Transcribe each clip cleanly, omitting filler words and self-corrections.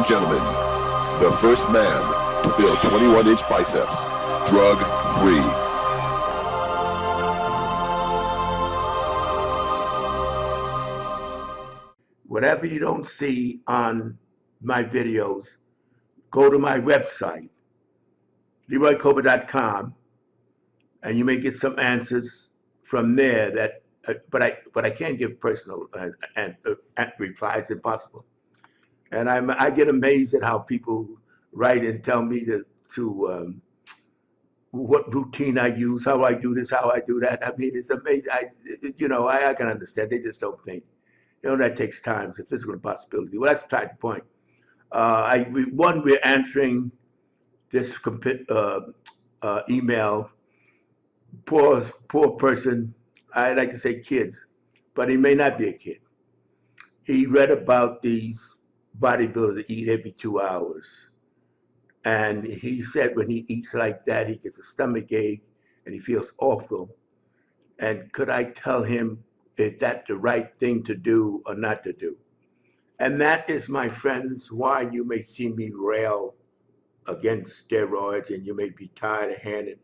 gentlemen, the first man to build 21-inch biceps, drug-free. Whatever you don't see on my videos, go to my website, LeroyColbert.com, and you may get some answers from there. That, but I can't give personal replies. Impossible. And I get amazed at how people write and tell me what routine I use, how I do this, how I do that. I mean, it's amazing. I can understand. They just don't think. That takes time. It's a physical impossibility. Well, that's beside the point. We're answering this email. Poor person. I like to say kids, but he may not be a kid. He read about these bodybuilders that eat every 2 hours. And he said when he eats like that, he gets a stomach ache and he feels awful. And could I tell him, is that the right thing to do or not to do? And that is, my friends, why you may see me rail against steroids and you may be tired of hearing it.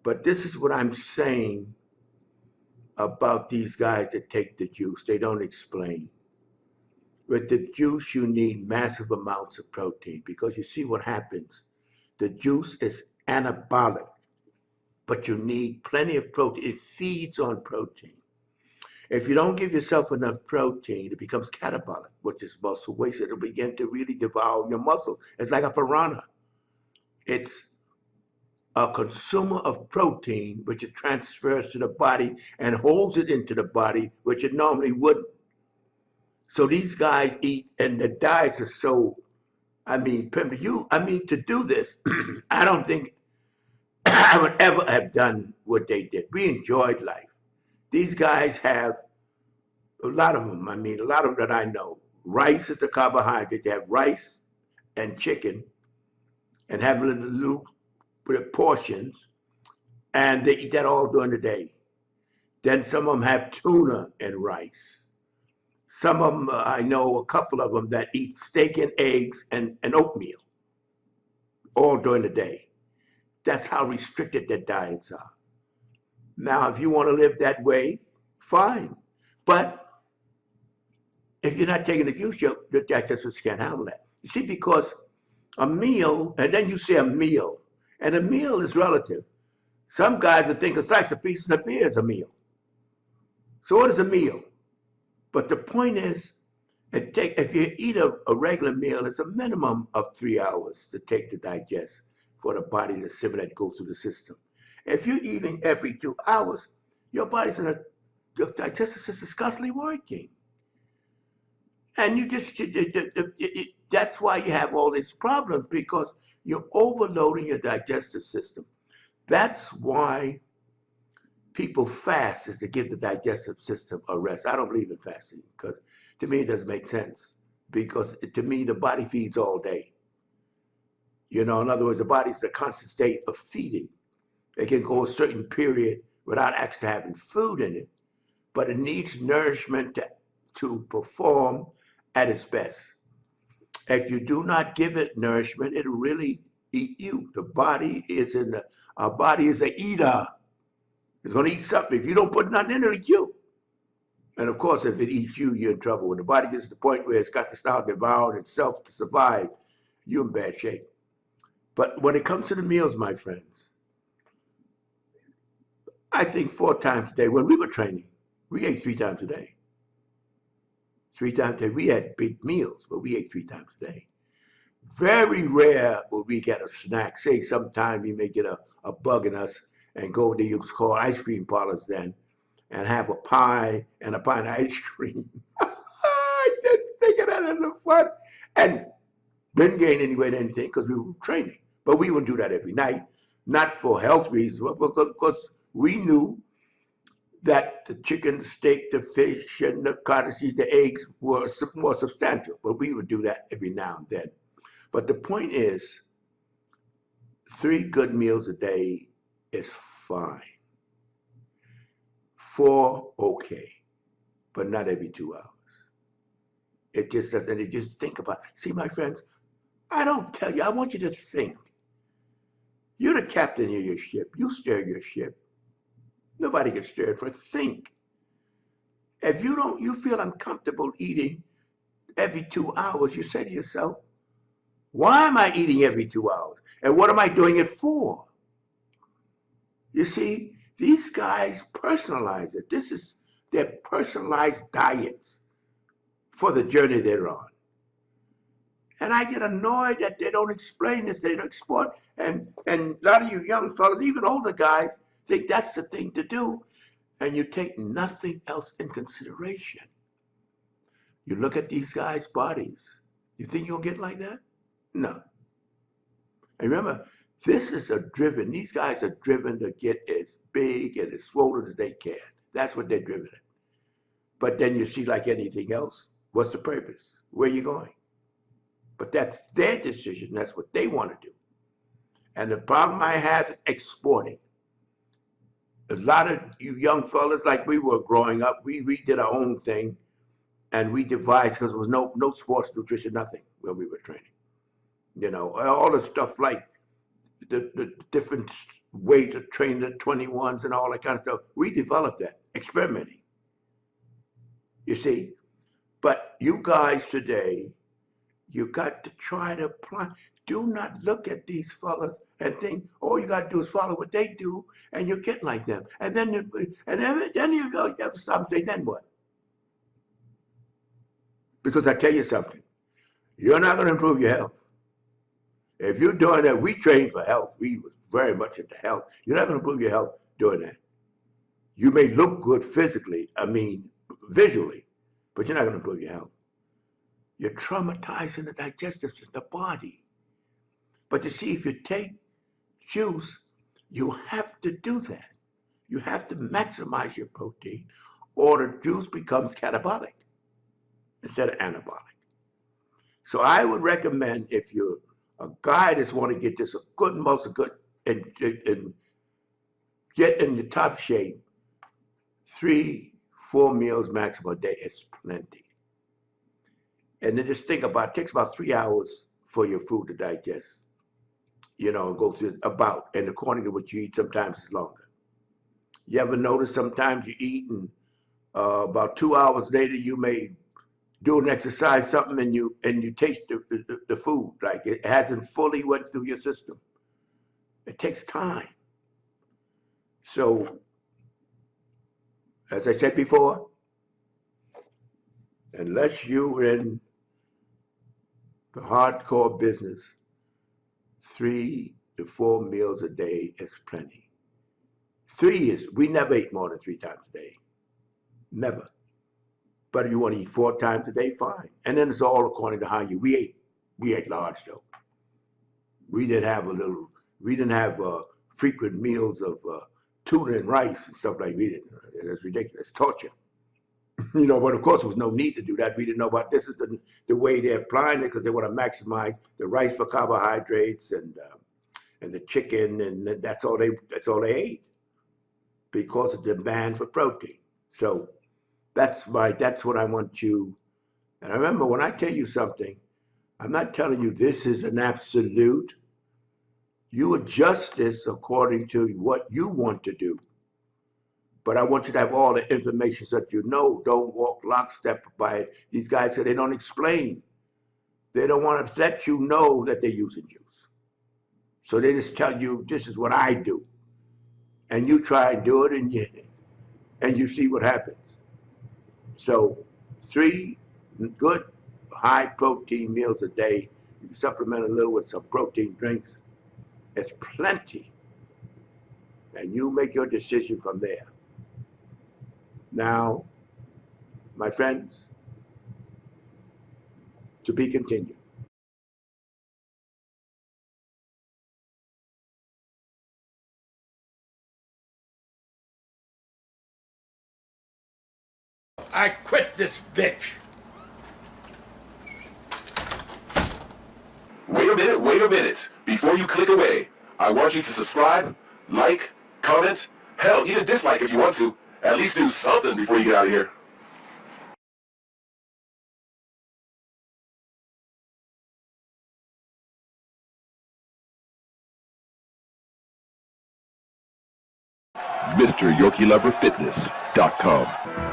But this is what I'm saying about these guys that take the juice. They don't explain. With the juice, you need massive amounts of protein, because you see what happens. The juice is anabolic, but you need plenty of protein. It feeds on protein. If you don't give yourself enough protein, it becomes catabolic, which is muscle waste. It'll begin to really devour your muscle. It's like a piranha. It's a consumer of protein, which it transfers to the body and holds it into the body, which it normally wouldn't. So these guys eat, and the diets are so, to do this, I don't think I would ever have done what they did. We enjoyed life. These guys have, a lot of them that I know, rice is the carbohydrate. They have rice and chicken and have little portions, and they eat that all during the day. Then some of them have tuna and rice. Some of them, I know a couple of them that eat steak and eggs and oatmeal all during the day. That's how restricted their diets are. Now, if you want to live that way, fine. But if you're not taking the juice, your digestive system can't handle that. You see, because a meal, and then you say a meal, and a meal is relative. Some guys would think a slice of pizza and a beer is a meal. So what is a meal? But the point is, if you eat a regular meal, it's a minimum of 3 hours to take to digest for the body to assimilate, go through the system. If you're eating every 2 hours, your digestive system is constantly working. And that's why you have all these problems, because you're overloading your digestive system. That's why people fast, is to give the digestive system a rest. I don't believe in fasting, because to me it doesn't make sense. Because to me, the body feeds all day. In other words, the body's the constant state of feeding. It can go a certain period without actually having food in it, but it needs nourishment to perform at its best. If you do not give it nourishment, it'll really eat you. Our body is an eater. It's going to eat something. If you don't put nothing in, it'll eat you. And of course, if it eats you, you're in trouble. When the body gets to the point where it's got to start devouring itself to survive, you're in bad shape. But when it comes to the meals, my friends, I think 4 times a day. When we were training, we ate 3 times a day. 3 times a day. We had big meals, but we ate 3 times a day. Very rare would we get a snack. Say sometime we may get a bug in us and go to what's called ice cream parlors then, and have a pie and a pint of ice cream. I didn't think of that as a fun. And didn't gain any weight or anything, because we were training. But we wouldn't do that every night, not for health reasons, but because we knew that the chicken, the steak, the fish, and the cottage cheese, the eggs were more substantial. But we would do that every now and then. But the point is, 3 good meals a day is fine. 4, okay, but not every 2 hours. It just doesn't. You just think about it. See, my friends, I don't tell you. I want you to think. You're the captain of your ship. You steer your ship. Nobody can steer it. For think. If you feel uncomfortable eating every 2 hours, you say to yourself, why am I eating every 2 hours? And what am I doing it for? You see, these guys personalize it. This is their personalized diets for the journey they're on. And I get annoyed that they don't explain this, they don't explain. And a lot of you young fellas, even older guys, think that's the thing to do. And you take nothing else in consideration. You look at these guys' bodies. You think you'll get like that? No. And remember, these guys are driven to get as big and as swollen as they can. That's what they're driven at. But then you see, like anything else, what's the purpose? Where are you going? But that's their decision. That's what they want to do. And the problem I have is exporting. A lot of you young fellas, like we were growing up, we did our own thing, and we devised, because there was no sports nutrition, nothing when we were training. You know, all the stuff like the different ways of training the 21s and all that kind of stuff. We developed that, experimenting. You see, but you guys today, you got to try to apply. Do not look at these fellas and think, all you got to do is follow what they do, and you'll get like them. And then you ever stop and say, then what? Because I tell you something, you're not going to improve your health. If you're doing that, we train for health. We was very much into health. You're not going to improve your health doing that. You may look good physically, visually, but you're not going to improve your health. You're traumatizing the digestive system, the body. But you see, if you take juice, you have to do that. You have to maximize your protein, or the juice becomes catabolic instead of anabolic. So I would recommend, if you're a guy that's want to get this a good muscle, good, and get in the top shape, 3-4 meals maximum a day is plenty. And then just think about, it takes about 3 hours for your food to digest. You know, go through about, and according to what you eat, sometimes it's longer. You ever notice sometimes you eat and about 2 hours later you may do an exercise, something, and you taste the food like it hasn't fully went through your system. It takes time. So, as I said before, unless you're in the hardcore business, 3 to 4 meals a day is plenty. We never ate more than 3 times a day. Never. But if you want to eat 4 times a day, fine. And then it's all according to how we ate large though. We didn't have frequent meals of tuna and rice and stuff like we did. It's ridiculous, torture. You know, but of course there was no need to do that. We didn't know about this is the way they're applying it, because they want to maximize the rice for carbohydrates and the chicken, and that's all they ate because of the demand for protein. So that's what I want you. And remember, when I tell you something, I'm not telling you this is an absolute. You adjust this according to what you want to do. But I want you to have all the information so that you know. Don't walk lockstep by these guys, so they don't explain. They don't want to let you know that they're using juice. So they just tell you, this is what I do. And you try and do it, and you see what happens. So 3 good high protein meals a day. You can supplement a little with some protein drinks. It's plenty. And you make your decision from there. Now, my friends, to be continued. I quit this bitch. Wait a minute. Before you click away, I want you to subscribe, like, comment, hell, even dislike if you want to. At least do something before you get out of here. MrYorkieLoverFitness.com.